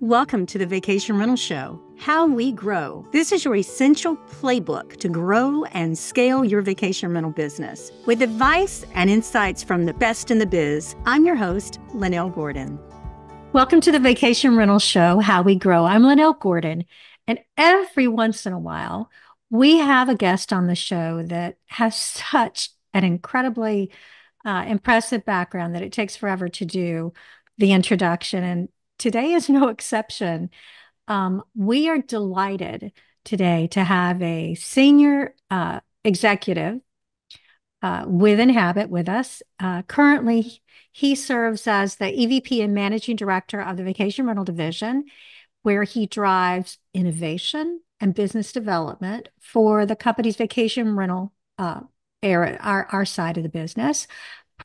Welcome to the Vacation Rental Show, How We Grow. This is your essential playbook to grow and scale your vacation rental business. With advice and insights from the best in the biz, I'm your host, Lynell Gordon. Welcome to the Vacation Rental Show, How We Grow. I'm Lynell Gordon, and every once in a while, we have a guest on the show that has such an incredibly impressive background that it takes forever to do the introduction. And today is no exception. We are delighted today to have a senior executive with Inhabit with us. Currently, he serves as the EVP and Managing Director of the Vacation Rental Division, where he drives innovation and business development for the company's vacation rental area, our side of the business.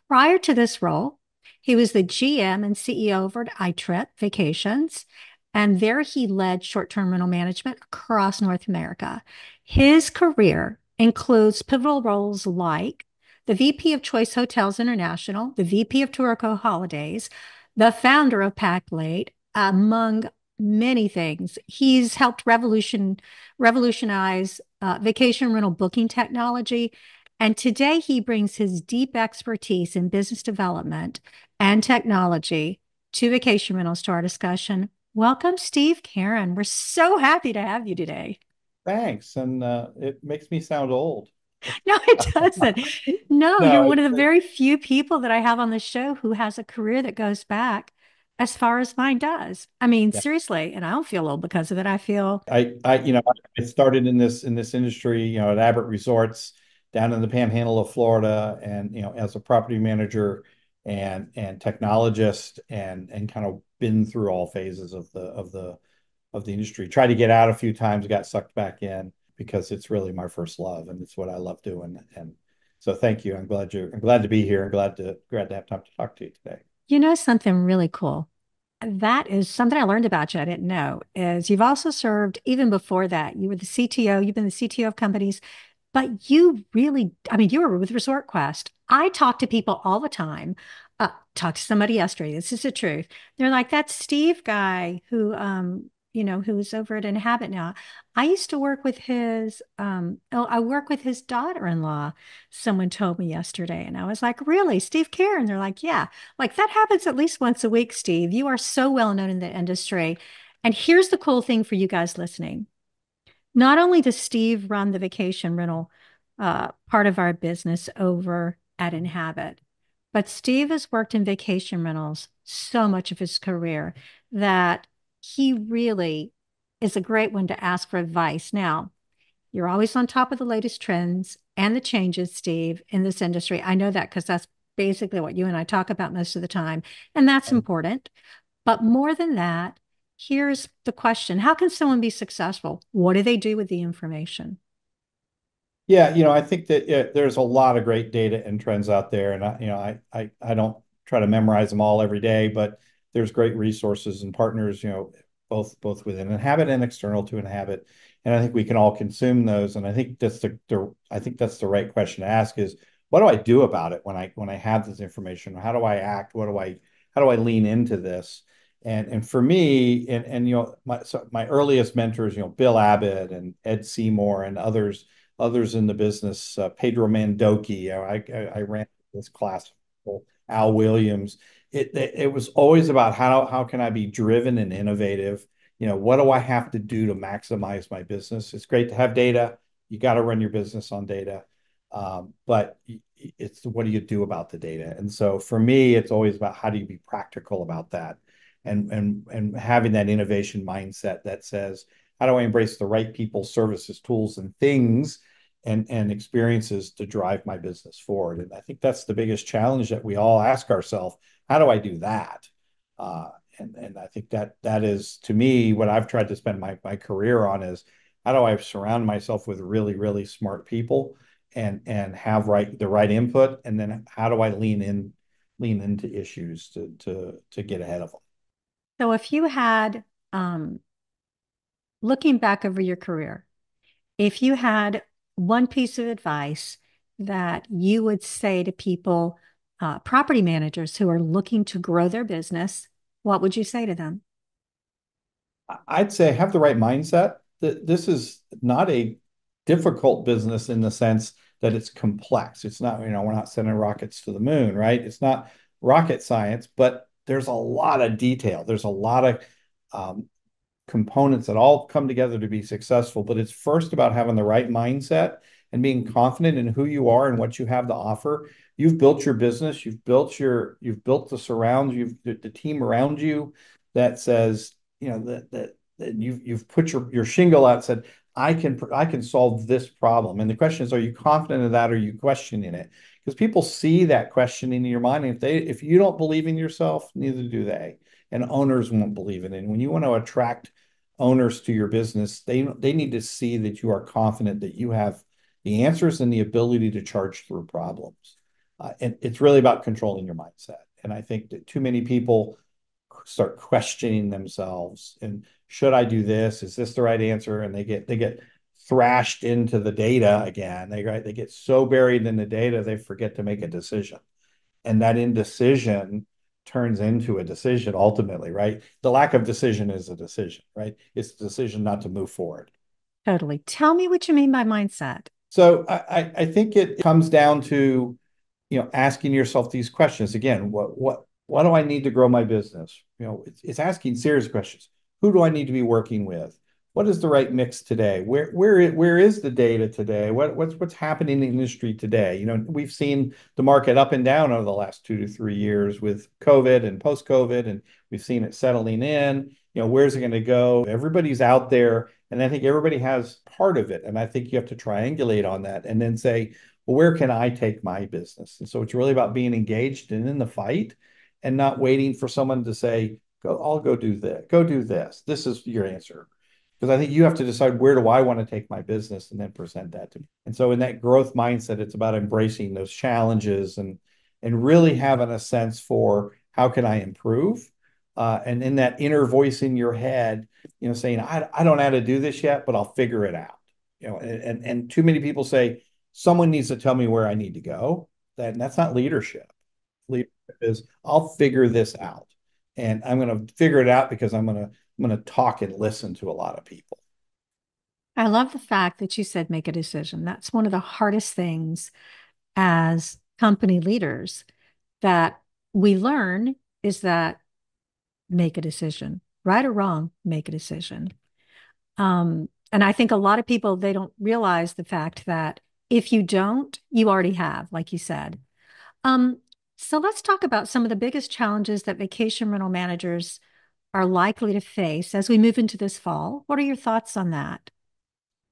Prior to this role, he was the GM and CEO over at iTrip Vacations, and there he led short-term rental management across North America. His career includes pivotal roles like the VP of Choice Hotels International, the VP of Tourico Holidays, the founder of Packlate, among many things. He's helped revolutionize vacation rental booking technology. And today he brings his deep expertise in business development and technology to vacation rentals to our discussion. Welcome, Steve Caron. We're so happy to have you today. Thanks. And it makes me sound old. No, it doesn't. No, you're No, one of the very few people that I have on the show who has a career that goes back as far as mine does. I mean, yeah. seriously, and I don't feel old because of it. I feel, I started in this industry, at Abbott Resorts down in the Panhandle of Florida, and as a property manager and technologist, and kind of been through all phases of the industry. Tried to get out a few times, got sucked back in because it's really my first love and it's what I love doing. And so thank you. I'm glad to be here and glad to have time to talk to you today. something really cool. That is something I learned about you I didn't know is you've also served even before that. You were the CTO, you've been the CTO of companies, but you really, I mean, you were with Resort Quest. I talk to people all the time. Talked to somebody yesterday. This is the truth. They're like, that Steve guy who's over at Inhabit now. I used to work with I work with his daughter-in-law, someone told me yesterday. And I was like, really, Steve Caron? They're like, yeah, like that happens at least once a week, Steve. You are so well known in the industry. And here's the cool thing for you guys listening. Not only does Steve run the vacation rental part of our business over at Inhabit, but Steve has worked in vacation rentals so much of his career that he really is a great one to ask for advice. Now, you're always on top of the latest trends and the changes, Steve, in this industry. I know that because that's basically what you and I talk about most of the time, and that's important. But more than that, here's the question. How can someone be successful? What do they do with the information? Yeah, I think that there's a lot of great data and trends out there, and I don't try to memorize them all every day, but there's great resources and partners, both within Inhabit and external to Inhabit, and I think we can all consume those. And I think that's the right question to ask is, what do I do about it when I have this information? How do I act? How do I lean into this? And for me, and my earliest mentors, Bill Abbott and Ed Seymour and others in the business, Pedro Mandoki. I ran this class, Al Williams. It was always about how can I be driven and innovative? What do I have to do to maximize my business? It's great to have data. You got to run your business on data, but it's what do you do about the data? And so for me, it's always about how do you be practical about that, and having that innovation mindset that says, how do I embrace the right people, services, tools, and things and experiences to drive my business forward? And I think that's the biggest challenge that we all ask ourselves. How do I do that? Uh, and I think that is, to me, what I've tried to spend my career on is how do I surround myself with really, really smart people and have the right input, and then how do I lean into issues to get ahead of them. So if you had, um, looking back over your career, if you had one piece of advice that you would say to people, property managers who are looking to grow their business, what would you say to them? I'd say have the right mindset. This is not a difficult business in the sense that it's complex. It's not, we're not sending rockets to the moon, right? It's not rocket science, but there's a lot of detail. There's a lot of um, components that all come together to be successful. But it's first about having the right mindset and being confident in who you are and what you have to offer. You've built your business, you've built the surrounds, the team around you that says, that you've put your shingle out and said, I can solve this problem. And the question is, are you confident in that? Or are you questioning it? Because people see that questioning in your mind. And if you don't believe in yourself, neither do they. And owners won't believe in it. And when you want to attract owners to your business, they need to see that you are confident that you have the answers and the ability to charge through problems. And it's really about controlling your mindset. And I think that too many people start questioning themselves and should I do this? Is this the right answer? And they get thrashed into the data again. They get so buried in the data they forget to make a decision. And that indecision turns into a decision ultimately, right? The lack of decision is a decision, right? It's a decision not to move forward. Totally. Tell me what you mean by mindset. So I think it comes down to, asking yourself these questions again. What do I need to grow my business? It's asking serious questions. Who do I need to be working with? What is the right mix today? Where is the data today? What's happening in the industry today? We've seen the market up and down over the last 2 to 3 years with COVID and post-COVID, and we've seen it settling in. Where's it going to go? Everybody's out there, and I think everybody has part of it. And I think you have to triangulate on that and then say, well, where can I take my business? And so it's really about being engaged and in the fight and not waiting for someone to say, go, I'll go do this, go do this. This is your answer. Because I think you have to decide, where do I want to take my business, and then present that to me. And so in that growth mindset, it's about embracing those challenges and really having a sense for how can I improve? And in that inner voice in your head, saying, I don't know how to do this yet, but I'll figure it out. And too many people say, someone needs to tell me where I need to go. That's not leadership. Leadership is, I'll figure this out. And I'm going to figure it out because I'm going to talk and listen to a lot of people. I love the fact that you said make a decision. That's one of the hardest things as company leaders that we learn is that make a decision, right or wrong, make a decision. And I think a lot of people, they don't realize the fact that if you don't, you already have, like you said. Um, so let's talk about some of the biggest challenges that vacation rental managers are likely to face as we move into this fall. What are your thoughts on that?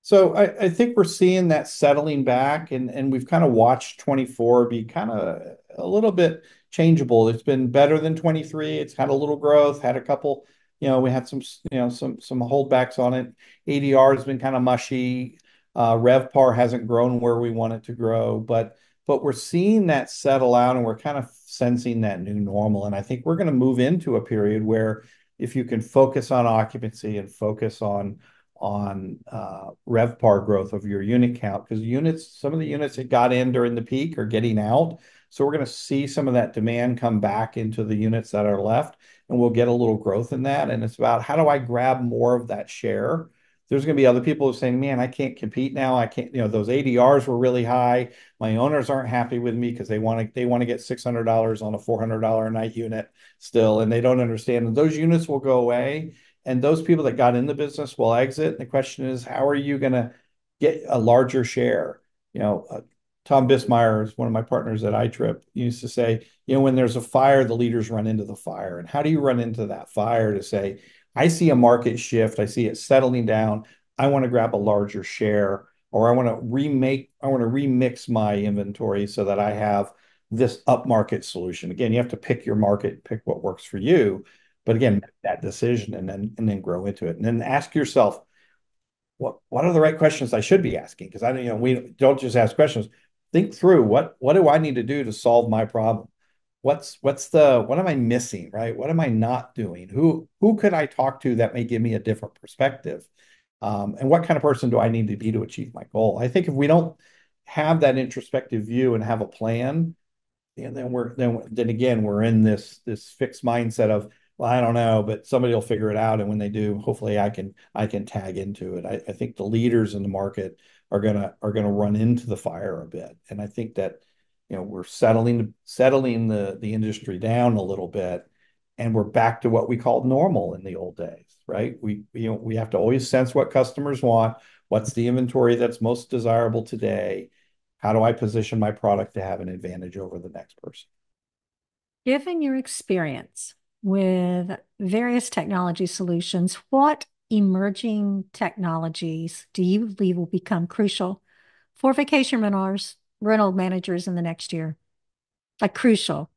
So I think we're seeing that settling back, and we've kind of watched 24 be kind of a little bit changeable. It's been better than 23. It's had a little growth, had a couple, we had some holdbacks on it. ADR has been kind of mushy. RevPAR hasn't grown where we want it to grow, but we're seeing that settle out, and we're kind of sensing that new normal. And I think we're going to move into a period where if you can focus on occupancy and focus on RevPAR growth of your unit count, because some of the units that got in during the peak are getting out. So we're going to see some of that demand come back into the units that are left, and we'll get a little growth in that. And it's about, how do I grab more of that share? There's going to be other people who are saying, man, I can't compete now. I can't, those ADRs were really high. My owners aren't happy with me because they want to get $600 on a $400 a night unit still, and they don't understand that those units will go away, and those people that got in the business will exit. And the question is, how are you going to get a larger share? Tom Bismeyer is one of my partners at iTrip. He used to say, when there's a fire, the leaders run into the fire. And how do you run into that fire to say, I see a market shift, I see it settling down, I want to grab a larger share, or I want to remix my inventory so that I have this upmarket solution. Again, you have to pick your market, pick what works for you. But again, make that decision and then grow into it. And then ask yourself, what are the right questions I should be asking? Because we don't just ask questions. Think through, what do I need to do to solve my problem? What am I missing, right? What am I not doing? Who could I talk to that may give me a different perspective? And what kind of person do I need to be to achieve my goal? I think if we don't have that introspective view and have a plan, and then again we're in this fixed mindset of, well, I don't know, but somebody will figure it out. And when they do, hopefully I can tag into it. I think the leaders in the market are gonna run into the fire a bit. And I think that, we're settling the industry down a little bit, and we're back to what we called normal in the old days, right? We have to always sense what customers want. What's the inventory that's most desirable today? How do I position my product to have an advantage over the next person? Given your experience with various technology solutions, what emerging technologies do you believe will become crucial for vacation rental managers in the next year? Like crucial.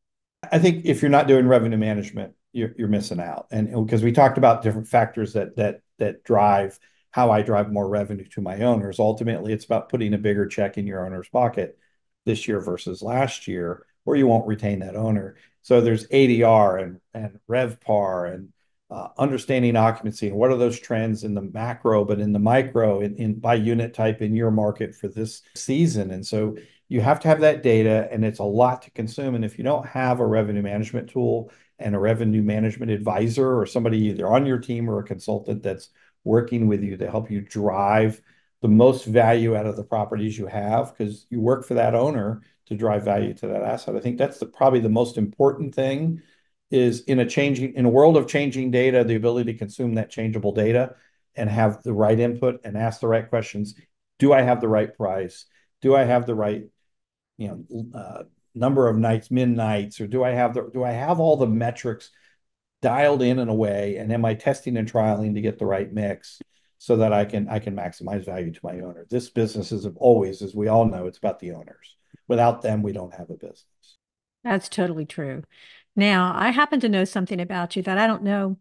I think if you're not doing revenue management, you're missing out. And because we talked about different factors that drive how I drive more revenue to my owners. Ultimately, it's about putting a bigger check in your owner's pocket this year versus last year, or you won't retain that owner. So there's ADR and RevPAR and understanding occupancy and what are those trends in the macro, but in the micro, in by unit type in your market for this season. And so you have to have that data, and it's a lot to consume. And if you don't have a revenue management tool and a revenue management advisor or somebody either on your team or a consultant that's working with you to help you drive the most value out of the properties you have, because you work for that owner to drive value to that asset. I think that's probably the most important thing is in a world of changing data, the ability to consume that changeable data and have the right input and ask the right questions. Do I have the right price? Do I have the right number of nights, midnights, or do I have all the metrics dialed in a way, and am I testing and trialing to get the right mix so that I can maximize value to my owner? This business is always, as we all know, it's about the owners. Without them, we don't have a business. That's totally true. Now, I happen to know something about you that I don't know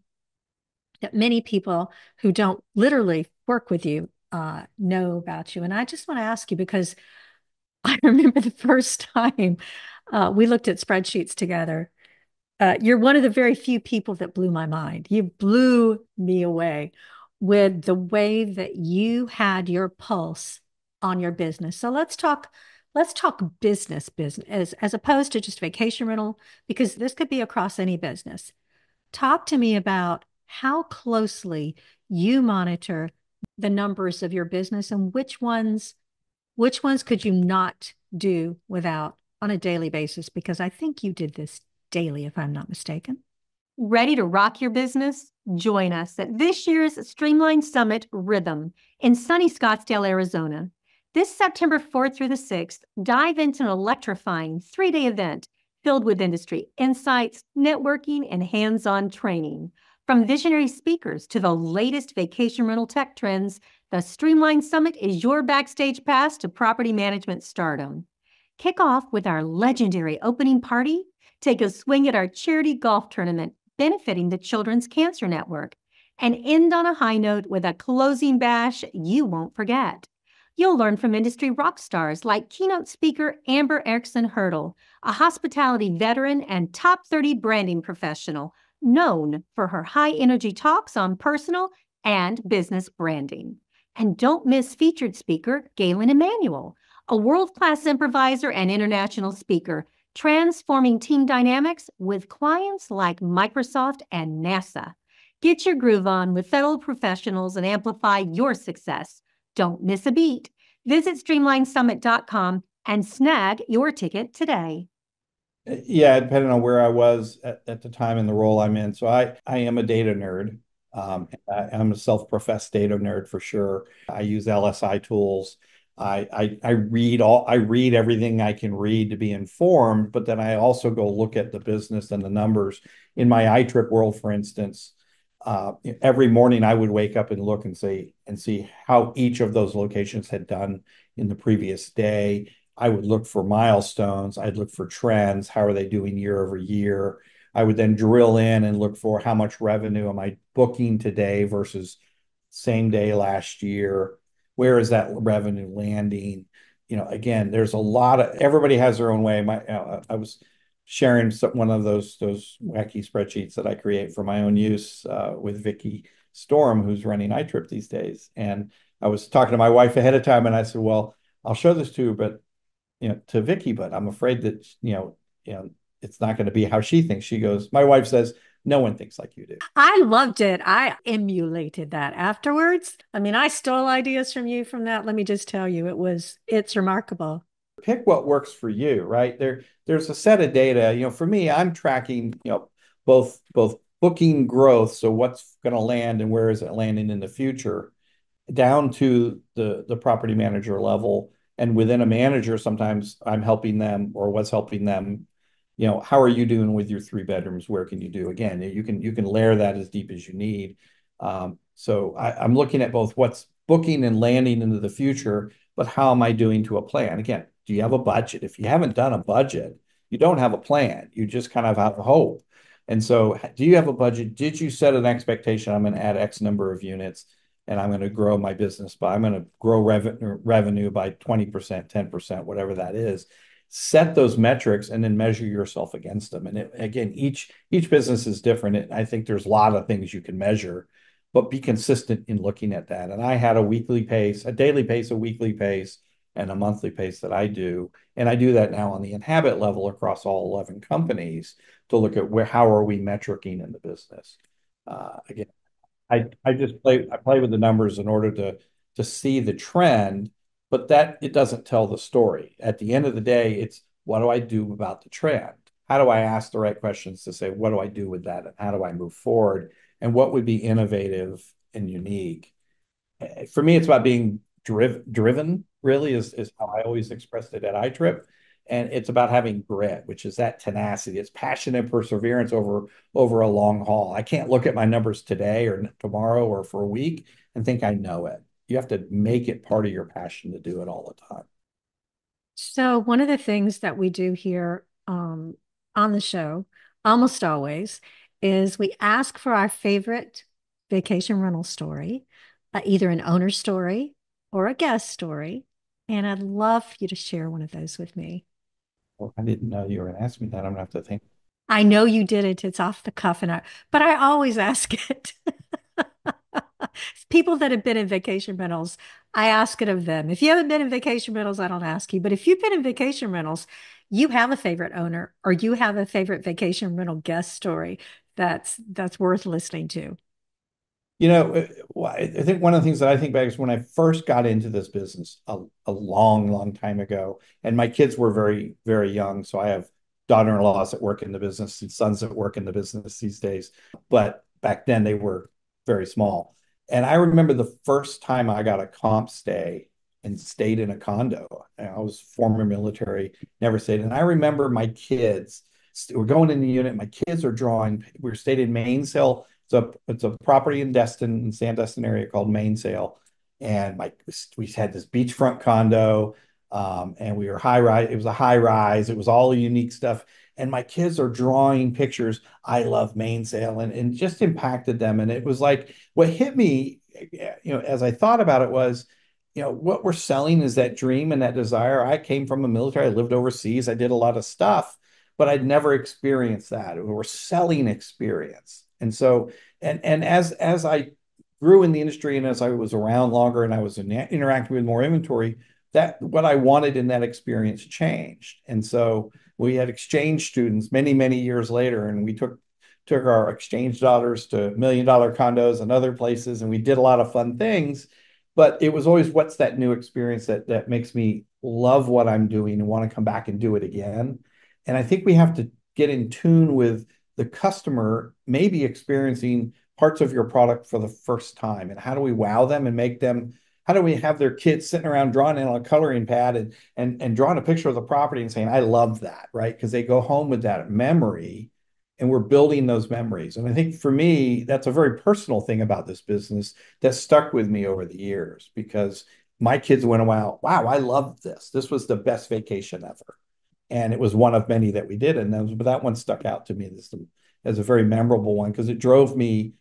that many people who don't literally work with you know about you. And I just want to ask you because I remember the first time we looked at spreadsheets together. You're one of the very few people that blew my mind. You blew me away with the way that you had your pulse on your business. So let's talk business as opposed to just vacation rental, because this could be across any business. Talk to me about how closely you monitor the numbers of your business and which ones could you not do without on a daily basis? Because I think you did this daily, if I'm not mistaken. Ready to rock your business? Join us at this year's Streamline Summit Rhythm in sunny Scottsdale, Arizona. This September 4th through the 6th, dive into an electrifying 3-day event filled with industry insights, networking, and hands-on training. From visionary speakers to the latest vacation rental tech trends, the Streamline Summit is your backstage pass to property management stardom. Kick off with our legendary opening party, take a swing at our charity golf tournament benefiting the Children's Cancer Network, and end on a high note with a closing bash you won't forget. You'll learn from industry rock stars like keynote speaker Amber Erickson Hurdle, a hospitality veteran and top 30 branding professional known for her high-energy talks on personal and business branding. And don't miss featured speaker Galen Emanuel, a world-class improviser and international speaker, transforming team dynamics with clients like Microsoft and NASA. Get your groove on with fellow professionals and amplify your success. Don't miss a beat. Visit streamlinesummit.com and snag your ticket today. Yeah, depending on where I was at the time in the role I'm in. So I am a data nerd. I'm a self-professed data nerd for sure. I use LSI tools. I read everything I can read to be informed, but then I also go look at the business and the numbers. In my iTrip world, for instance, every morning I would wake up and look and see how each of those locations had done in the previous day. I would look for milestones. I'd look for trends. How are they doing year over year? I would then drill in and look for how much revenue am I booking today versus same day last year. Where is that revenue landing? Again, there's a lot of everybody has their own way. I was sharing one of those wacky spreadsheets that I create for my own use with Vicky Storm, who's running iTrip these days. And I was talking to my wife ahead of time, and I said, "Well, I'll show this to her, but to Vicky, but I'm afraid that it's not going to be how she thinks." She goes, my wife says, No one thinks like you do. I loved it. I emulated that afterwards. I mean, I stole ideas from you from that. Let me just tell you, it's remarkable. Pick what works for you, right? There's a set of data. For me, I'm tracking, both booking growth, so what's going to land and where is it landing in the future, down to the property manager level. And within a manager, sometimes I'm helping them or was helping them. How are you doing with your 3 bedrooms? Where can you do? Again, you can layer that as deep as you need. So I'm looking at both what's booking and landing into the future, but how am I doing to a plan? Again, do you have a budget? If you haven't done a budget, you don't have a plan. You just kind of have hope. And so, do you have a budget? Did you set an expectation? I'm going to add X number of units and I'm going to grow my business I'm going to grow revenue by 20%, 10%, whatever that is. Set those metrics and then measure yourself against them. And again, each business is different. I think there's a lot of things you can measure, but be consistent in looking at that. And I had a weekly pace, a daily pace, a weekly pace, and a monthly pace that I do. And I do that now on the Inhabit level across all 11 companies to look at how are we metricing in the business. Again, I play with the numbers in order to see the trend, but that it doesn't tell the story. At the end of the day, it's what do I do about the trend? How do I ask the right questions to say, what do I do with that? And how do I move forward? And what would be innovative and unique? For me, it's about being driven, really, is how I always expressed it at iTrip. And it's about having grit, which is that tenacity. It's passion and perseverance over a long haul. I can't look at my numbers today or tomorrow or for a week and think I know it. You have to make it part of your passion to do it all the time. So one of the things that we do here on the show, almost always, is we ask for our favorite vacation rental story, either an owner story or a guest story. And I'd love for you to share one of those with me. Well, I didn't know you were going to ask me that. I'm going to have to think. I know you did it. It's off the cuff, but I always ask it. People that have been in vacation rentals, I ask it of them. If you haven't been in vacation rentals, I don't ask you. But if you've been in vacation rentals, you have a favorite owner or you have a favorite vacation rental guest story that's worth listening to. I think one of the things that I think back is when I first got into this business a long, long time ago, and my kids were very, very young. So I have daughter-in-laws that work in the business and sons that work in the business these days. But back then they were very small. And I remember the first time I got a comp stay and stayed in a condo. I was former military, never stayed. And I remember my kids were going in the unit. My kids are drawing. We stayed in Mainsail. It's a property in Sandestin area called Mainsail. And we had this beachfront condo, and we were high rise. It was a high rise. It was all the unique stuff. And my kids are drawing pictures. I love Mainsail, and just impacted them. And it was like what hit me, as I thought about it was, what we're selling is that dream and that desire. I came from the military. I lived overseas. I did a lot of stuff, but I'd never experienced that. We're selling experience. And so, and as I grew in the industry and as I was around longer and I was interacting with more inventory, that what I wanted in that experience changed. And so we had exchange students many, many years later, and we took our exchange daughters to $1 million condos and other places, and we did a lot of fun things. But it was always, what's that new experience that makes me love what I'm doing and want to come back and do it again? And I think we have to get in tune with the customer maybe experiencing parts of your product for the first time. And how do we wow them and make them, how do we have their kids sitting around drawing in on a coloring pad and drawing a picture of the property and saying, I love that, right? Because they go home with that memory and we're building those memories. And I think for me, that's a very personal thing about this business that stuck with me over the years because my kids went, wow, I love this. This was the best vacation ever. And it was one of many that we did. But that one stuck out to me as a very memorable one because it drove me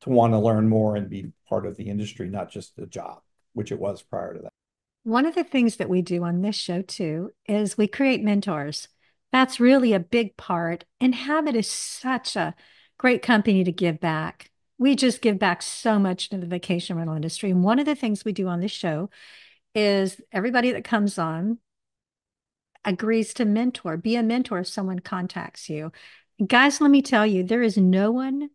to want to learn more and be part of the industry, not just the job, which it was prior to that. One of the things that we do on this show too is we create mentors. That's really a big part. Inhabit is such a great company to give back. We just give back so much to the vacation rental industry. And one of the things we do on this show is everybody that comes on agrees to mentor, be a mentor if someone contacts you. Guys, let me tell you, there is no one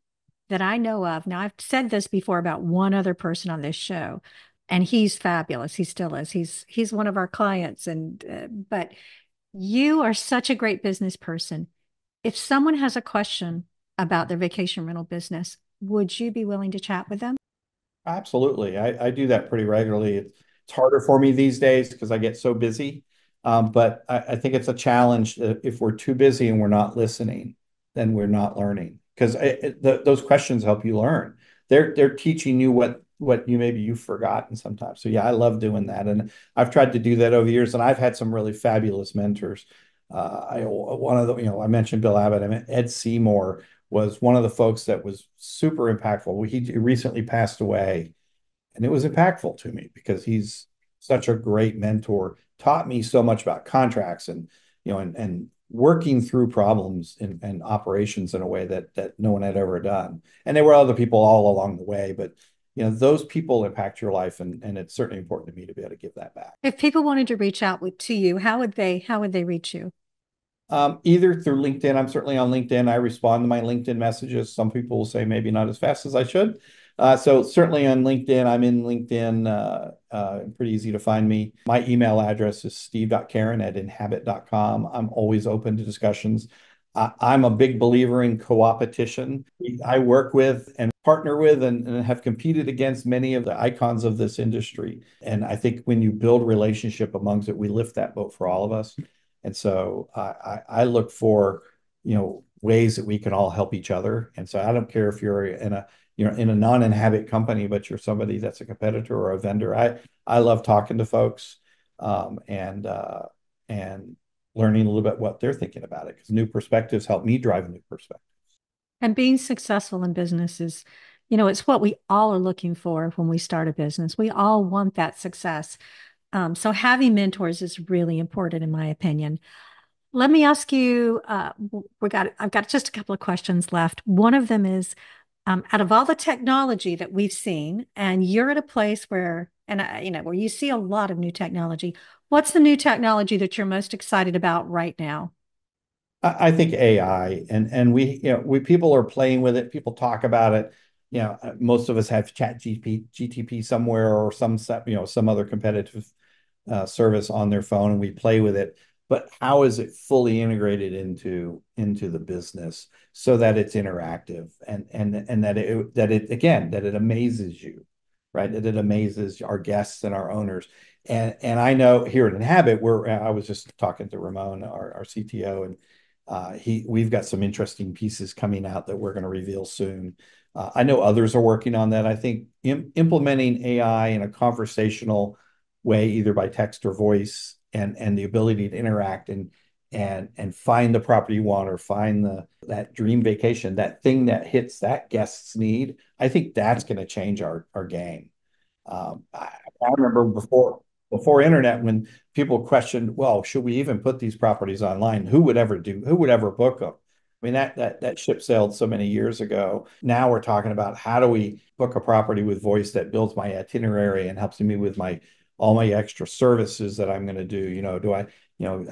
that I know of. Now, I've said this before about one other person on this show, and he's fabulous. He still is. He's one of our clients, and but you are such a great business person. If someone has a question about their vacation rental business, would you be willing to chat with them? Absolutely. I do that pretty regularly. It's harder for me these days because I get so busy. But I think it's a challenge if we're too busy and we're not listening, then we're not learning. Because those questions help you learn. They're teaching you what you maybe you've forgotten sometimes. So yeah, I love doing that, and I've tried to do that over years, and I've had some really fabulous mentors. One of the I mentioned Bill Abbott. I mean Ed Seymour was one of the folks that was super impactful. He recently passed away, and it was impactful to me because he's such a great mentor, taught me so much about contracts and and working through problems and operations in a way that no one had ever done. And there were other people all along the way, but those people impact your life, and it's certainly important to me to be able to give that back. If people wanted to reach out to you, how would they reach you? Either through LinkedIn. I'm certainly on LinkedIn. I respond to my LinkedIn messages. Some people will say maybe not as fast as I should. So certainly on LinkedIn, I'm in LinkedIn. Pretty easy to find me. My email address is steve.caron@inhabit.com. I'm always open to discussions. I'm a big believer in co-opetition. I work with and partner with and have competed against many of the icons of this industry. And I think when you build relationship amongst it, we lift that boat for all of us. And so I look for, ways that we can all help each other. And so I don't care if you're in a non-Inhabit company, but you're somebody that's a competitor or a vendor. I love talking to folks, and learning a little bit what they're thinking about it, because new perspectives help me drive a new perspective. And being successful in business is, it's what we all are looking for when we start a business. We all want that success. So having mentors is really important, in my opinion. Let me ask you, I've got just a couple of questions left. One of them is, out of all the technology that we've seen, and you're at a place where, where you see a lot of new technology, what's the new technology that you're most excited about right now? I think AI, and we people are playing with it. People talk about it. Most of us have GTP somewhere or some other competitive service on their phone, and we play with it. But how is it fully integrated into the business so that it's interactive and that it amazes you, right? That it amazes our guests and our owners. And I know here at Inhabit, I was just talking to Ramon, our CTO, and we've got some interesting pieces coming out that we're going to reveal soon. I know others are working on that. I think implementing AI in a conversational way, either by text or voice, and the ability to interact and find the property you want, or find that dream vacation, that thing that hits that guest's need. I think that's going to change our game. I remember before internet, when people questioned, well, should we even put these properties online? Who would ever book them? I mean, that ship sailed so many years ago. Now we're talking about, how do we book a property with voice that builds my itinerary and helps me with all my extra services that I'm going to do.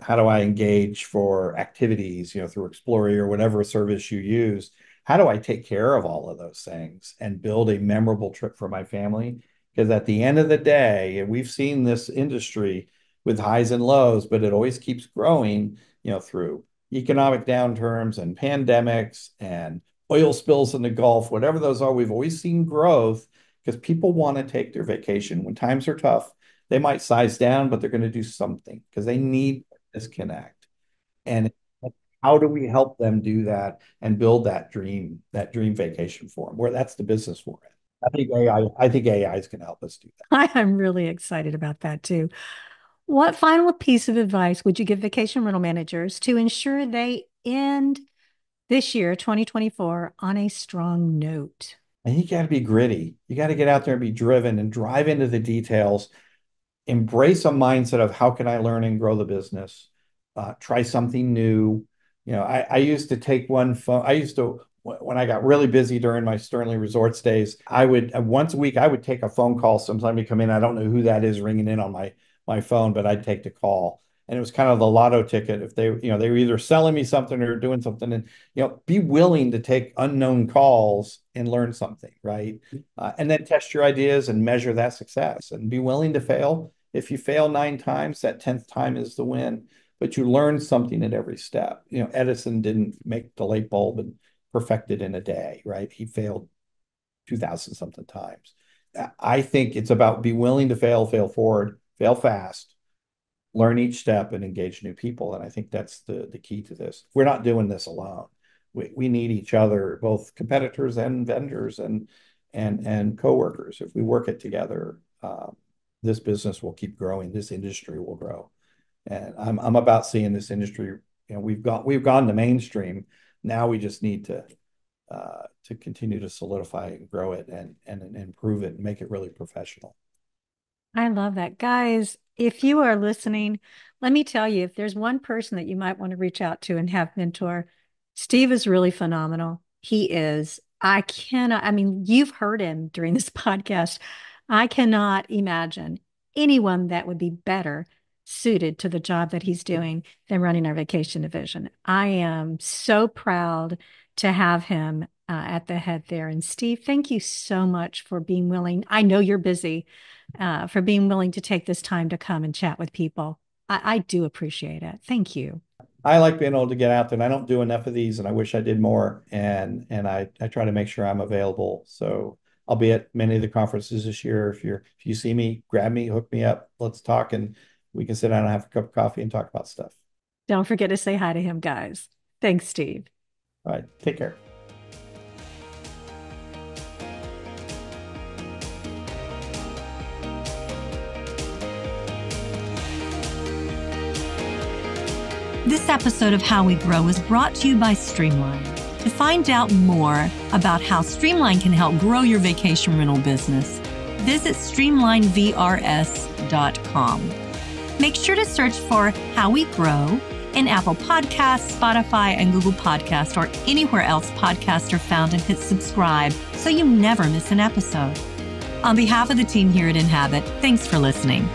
How do I engage for activities, through Explorer or whatever service you use? How do I take care of all of those things and build a memorable trip for my family? Because at the end of the day, and we've seen this industry with highs and lows, but it always keeps growing, through economic downturns and pandemics and oil spills in the Gulf, whatever those are. We've always seen growth because people want to take their vacation. When times are tough, they might size down, but they're going to do something because they need disconnect. And how do we help them do that and build that dream vacation for them? Where that's the business for it. I think AI is going to help us do that. I'm really excited about that too. What final piece of advice would you give vacation rental managers to ensure they end this year, 2024, on a strong note? And you got to be gritty. You got to get out there and be driven and drive into the details. Embrace a mindset of, how can I learn and grow the business? Try something new. I used to take one phone. When I got really busy during my Sternly Resorts days, I would once a week I would take a phone call. Sometimes you come in, I don't know who that is ringing in on my phone, but I'd take the call. And it was kind of the lotto ticket. If they were either selling me something or doing something, and, be willing to take unknown calls and learn something, right? And then test your ideas and measure that success and be willing to fail. If you fail 9 times, that 10th time is the win, but you learn something at every step. Edison didn't make the light bulb and perfect it in a day, right? He failed 2,000 something times. I think it's about be willing to fail forward, fail fast, learn each step, and engage new people. And I think that's the key to this. We're not doing this alone. We need each other, both competitors and vendors and coworkers. If we work it together, this business will keep growing. This industry will grow. And I'm about seeing this industry. We've gone to mainstream. Now we just need to continue to solidify and grow it and improve it and make it really professional. I love that. Guys, if you are listening, let me tell you, if there's one person that you might want to reach out to and have mentor, Steve is really phenomenal. He is. You've heard him during this podcast. I cannot imagine anyone that would be better suited to the job that he's doing than running our vacation division. I am so proud to have him at the head there. And Steve, thank you so much for being willing. I know you're busy, for being willing to take this time to come and chat with people. I do appreciate it. Thank you. I like being able to get out there, and I don't do enough of these, and I wish I did more. And I try to make sure I'm available. So I'll be at many of the conferences this year. If you see me, grab me, hook me up, let's talk, and we can sit down and have a cup of coffee and talk about stuff. Don't forget to say hi to him, guys. Thanks, Steve. All right. Take care. This episode of How We Grow is brought to you by Streamline. To find out more about how Streamline can help grow your vacation rental business, visit streamlinevrs.com. Make sure to search for How We Grow in Apple Podcasts, Spotify, and Google Podcasts, or anywhere else podcasts are found, and hit subscribe so you never miss an episode. On behalf of the team here at Inhabit, thanks for listening.